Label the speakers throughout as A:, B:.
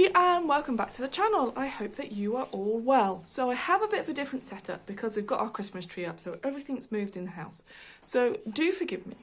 A: everybody and welcome back to the channel. I hope that you are all well. So I have a bit of a different setup because we've got our Christmas tree up, so everything's moved in the house. So do forgive me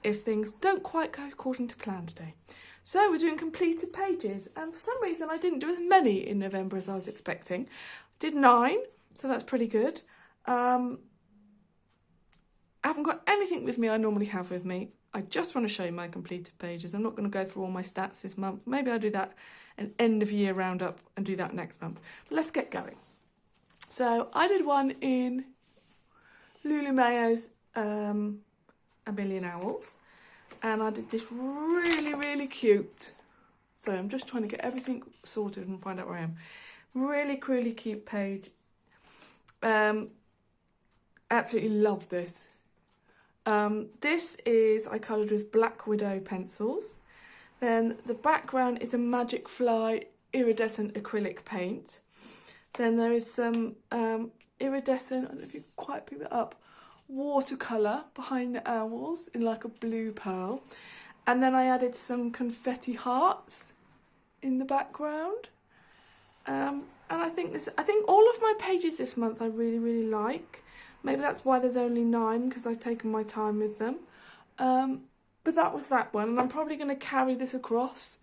A: if things don't quite go according to plan today. So we're doing completed pages, and for some reason I didn't do as many in November as I was expecting. I did 9, so that's pretty good. I haven't got anything with me I normally have with me. I just want to show you my completed pages. I'm not going to go through all my stats this month. Maybe I'll do that an end of year roundup and do that next month. But let's get going. So I did one in Lulu Mayo's A Million Owls. And I did this really cute. So I'm just trying to get everything sorted and find out where I am. Really cute page. Absolutely love this. This is, I coloured with Black Widow pencils. Then the background is a Magic Fly iridescent acrylic paint. Then there is some iridescent, I don't know if you can quite pick that up, watercolour behind the owls in like a blue pearl. And then I added some confetti hearts in the background. And I think all of my pages this month I really like. Maybe that's why there's only 9, because I've taken my time with them. But that was that one, and I'm probably going to carry this across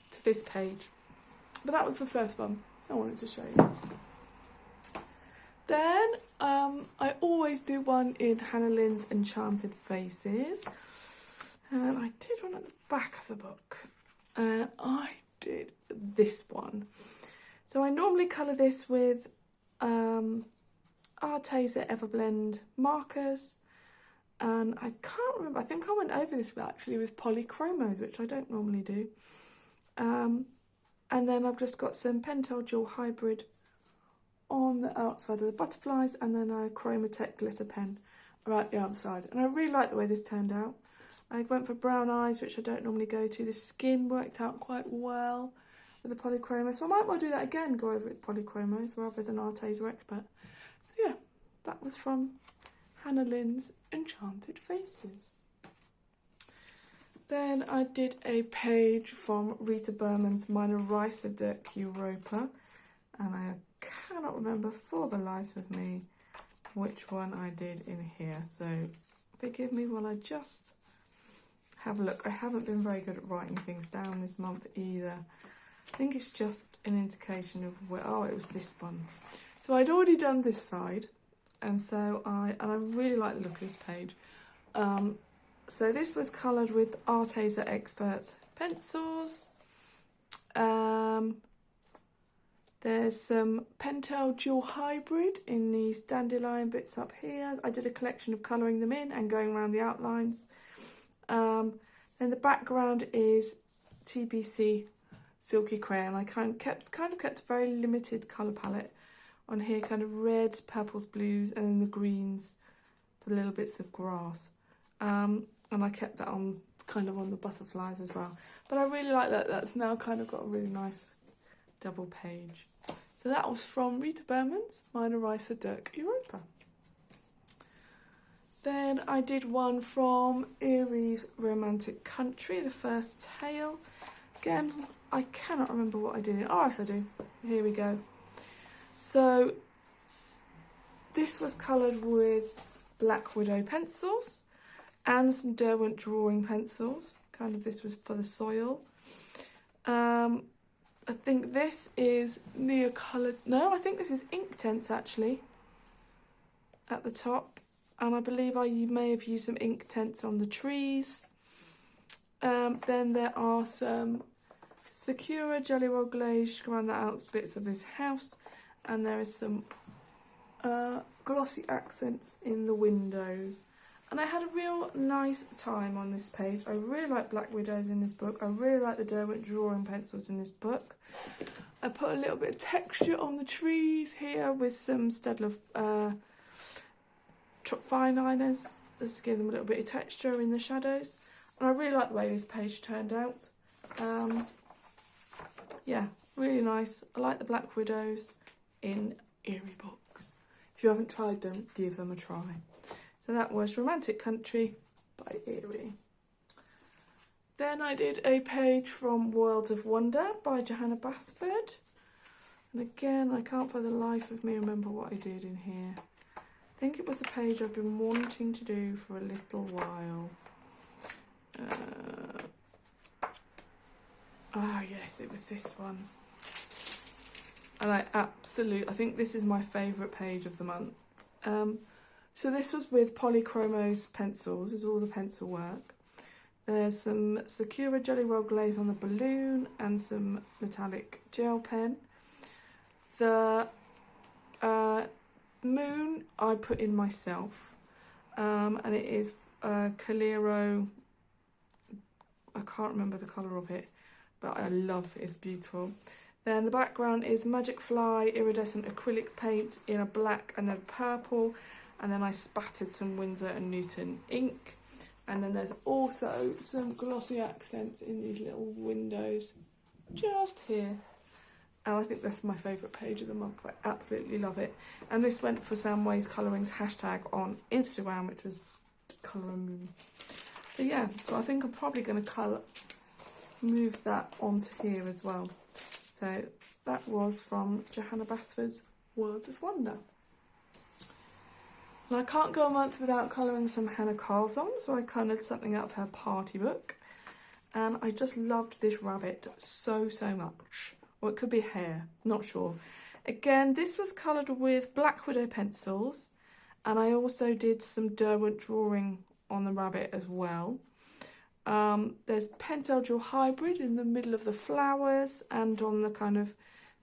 A: to this page. But that was the first one I wanted to show you. Then I always do one in Hannah Lynn's Enchanted Faces. And I did one at the back of the book. And I did this one. So I normally colour this with Arteza Everblend markers, and I can't remember, I think I went over this actually with polychromos, which I don't normally do. And then I've just got some Pentel Dual Hybrid on the outside of the butterflies, and then a Chromatech glitter pen right the outside. And I really like the way this turned out. I went for brown eyes, which I don't normally go to. The skin worked out quite well with the polychromos, so I might well do that again, go over it with polychromos rather than Arteza Expert. Yeah, that was from Hannah Lynn's Enchanted Faces. Then I did a page from Rita Berman's Meine Reise durch Europa, and I cannot remember for the life of me which one I did in here, so forgive me while I just have a look. I haven't been very good at writing things down this month either. I think it's just an indication of where, oh, it was this one. So I'd already done this side, and so I really like the look of this page. So this was coloured with Arteza Expert pencils. There's some Pentel Dual Hybrid in these dandelion bits up here. I did a collection of colouring them in and going around the outlines. Then the background is TBC Silky Crayon. I kind of kept a very limited colour palette on here, kind of reds, purples, blues, and then the greens, the little bits of grass. And I kept that on kind of on the butterflies as well. But I really like that. That's now kind of got a really nice double page. So that was from Rita Berman's Meine Reise durch Europa. Then I did one from Erie's Romantic Country, the first tale. Again, I cannot remember what I did. Oh, yes I do. Here we go. So this was coloured with Black Widow pencils and some Derwent drawing pencils. Kind of this was for the soil. I think this is near-coloured. No, I think this is Inktense actually at the top. And I believe you may have used some Inktense on the trees. Then there are some Sakura Jelly Roll Glaze around the out bits of this house. And there is some glossy accents in the windows. And I had a real nice time on this page. I really like Black Widows in this book. I really like the Derwent drawing pencils in this book. I put a little bit of texture on the trees here with some Staedtler fine liners, just to give them a little bit of texture in the shadows. And I really like the way this page turned out. Yeah, really nice. I like the Black Widows in Erie books. If you haven't tried them, give them a try. So that was Romantic Country by Erie. Then I did a page from Worlds of Wonder by Johanna Basford. And again, I can't for the life of me remember what I did in here. I think it was a page I've been wanting to do for a little while. Yes, it was this one. And I think this is my favourite page of the month. So this was with Polychromos pencils, is all the pencil work. There's some Sakura Jelly Roll glaze on the balloon and some metallic gel pen. The moon I put in myself, and it is Calero. I can't remember the colour of it, but I love it, it's beautiful. Then the background is Magic Fly iridescent acrylic paint in a black and a purple, and then I spattered some Winsor & Newton ink. And then there's also some glossy accents in these little windows just here. And I think that's my favourite page of the month. I absolutely love it. And this went for Samways Coloring's hashtag on Instagram, which was Colour and Moon. So yeah, so I think I'm probably going to move that onto here as well. So that was from Johanna Basford's Worlds of Wonder. And I can't go a month without colouring some Hannah Carlson, so I coloured something out of her party book. And I just loved this rabbit so much. Or it could be hair, not sure. Again, this was coloured with Black Widow pencils, and I also did some Derwent drawing on the rabbit as well. There's Pentel Dual Hybrid in the middle of the flowers and on the kind of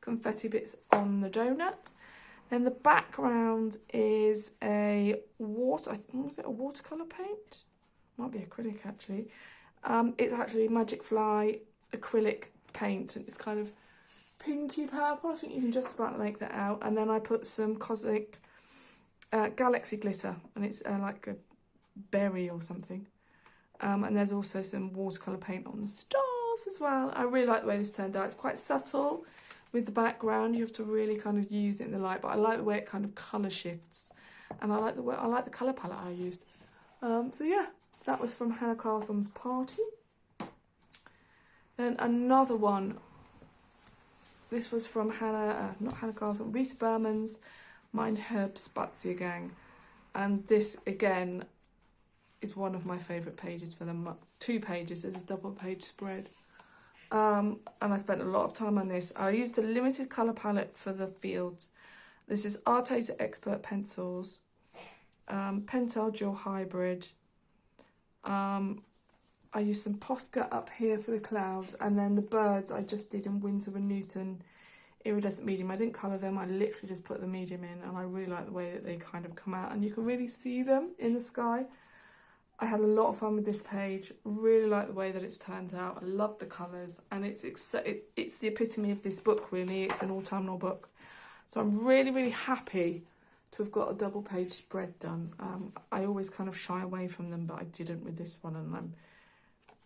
A: confetti bits on the donut. Then the background is a was it a watercolour paint? Might be acrylic actually. It's actually Magic Fly acrylic paint, and it's kind of pinky purple. I think you can just about make that out. And then I put some Cosmic Galaxy glitter, and it's like a berry or something. And there's also some watercolour paint on the stars as well. I really like the way this turned out. It's quite subtle with the background. You have to really kind of use it in the light, but I like the way it kind of colour shifts. And I like the colour palette I used. So yeah, so that was from Hannah Carlson's party. Then another one. This was from not Hannah Carlson, Reese Berman's Mind Herb Spazia Gang. And this, again, is one of my favourite pages for the month. 2 pages, there's a double page spread. And I spent a lot of time on this. I used a limited colour palette for the fields. This is Arteza Expert Pencils, Pentel Dual Hybrid. I used some Posca up here for the clouds, and then the birds I just did in Winsor & Newton iridescent medium. I didn't colour them, I literally just put the medium in, and I really like the way that they kind of come out and you can really see them in the sky. I had a lot of fun with this page, really like the way that it's turned out. I love the colours, and it's the epitome of this book really. It's an autumnal book. So I'm really happy to have got a double page spread done. I always kind of shy away from them, but I didn't with this one, and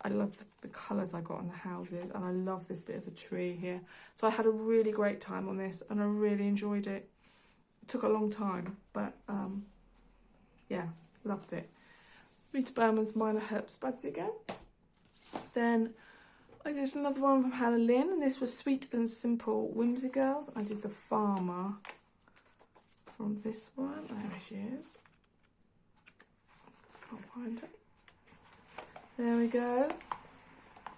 A: I love the colours I got on the houses, and I love this bit of the tree here. So I had a really great time on this, and I really enjoyed it. It took a long time, but yeah, loved it. Rita Berman's Minor Herbs Buds again. Then I did another one from Hannah Lynn, and this was Sweet and Simple Whimsy Girls. I did the farmer from this one. There she is. Can't find it. There we go.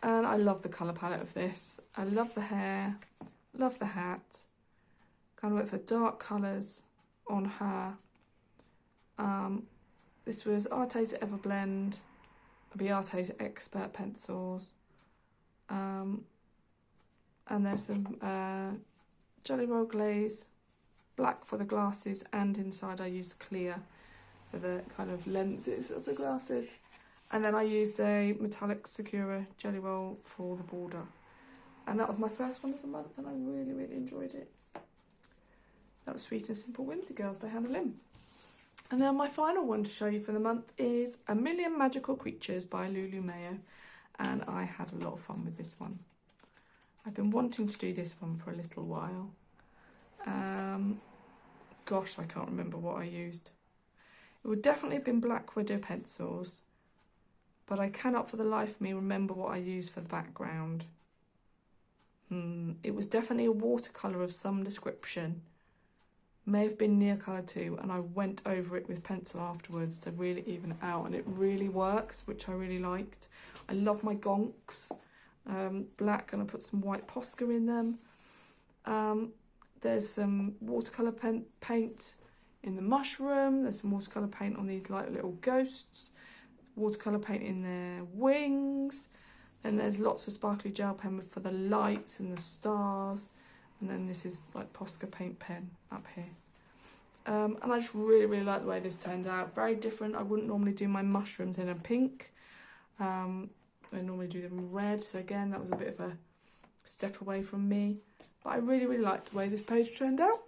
A: And I love the colour palette of this. I love the hair, love the hat. Kind of went for dark colours on her. This was Arteza Everblend, the Arteza Expert pencils. And there's some Jelly Roll glaze, black for the glasses, and inside I used clear for the kind of lenses of the glasses. And then I used a metallic Sakura Jelly Roll for the border. And that was my first one of the month, and I really enjoyed it. That was Sweet and Simple Whimsy Girls by Hannah Lynn. And then my final one to show you for the month is A Million Magical Creatures by Lulu Mayo. And I had a lot of fun with this one. I've been wanting to do this one for a little while. Gosh, I can't remember what I used. It would definitely have been Black Widow pencils. but I cannot for the life of me remember what I used for the background. It was definitely a watercolour of some description. May have been Neocolour too, and I went over it with pencil afterwards to really even it out, and it really works, which I really liked. I love my gonks. Black, and I put some white Posca in them. There's some watercolour paint in the mushroom. There's some watercolour paint on these like little ghosts. Watercolour paint in their wings. Then there's lots of sparkly gel pen for the lights and the stars. And then this is like Posca paint pen up here. And I just really like the way this turned out. Very different. I wouldn't normally do my mushrooms in a pink. I normally do them in red. So again, that was a bit of a step away from me. But I really liked the way this page turned out.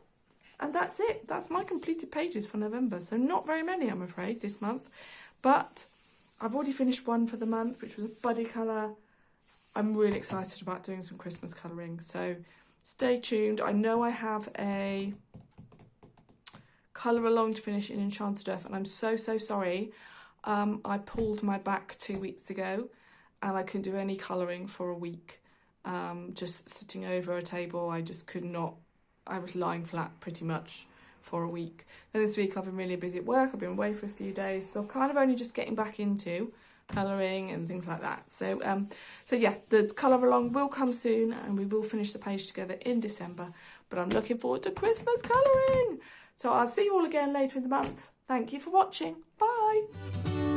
A: And that's it. That's my completed pages for November. So not very many, I'm afraid, this month. But I've already finished one for the month, which was a buddy colour. I'm really excited about doing some Christmas colouring. So stay tuned. I know I have a colour along to finish in Enchanted Earth, and I'm so sorry. I pulled my back 2 weeks ago, and I couldn't do any colouring for a week. Just sitting over a table, I just could not. I was lying flat pretty much for a week. Then this week I've been really busy at work. I've been away for a few days, so I'm kind of only just getting back into colouring and things like that. So yeah, the colour along will come soon, and we will finish the page together in December. But I'm looking forward to Christmas colouring. So I'll see you all again later in the month. Thank you for watching. Bye.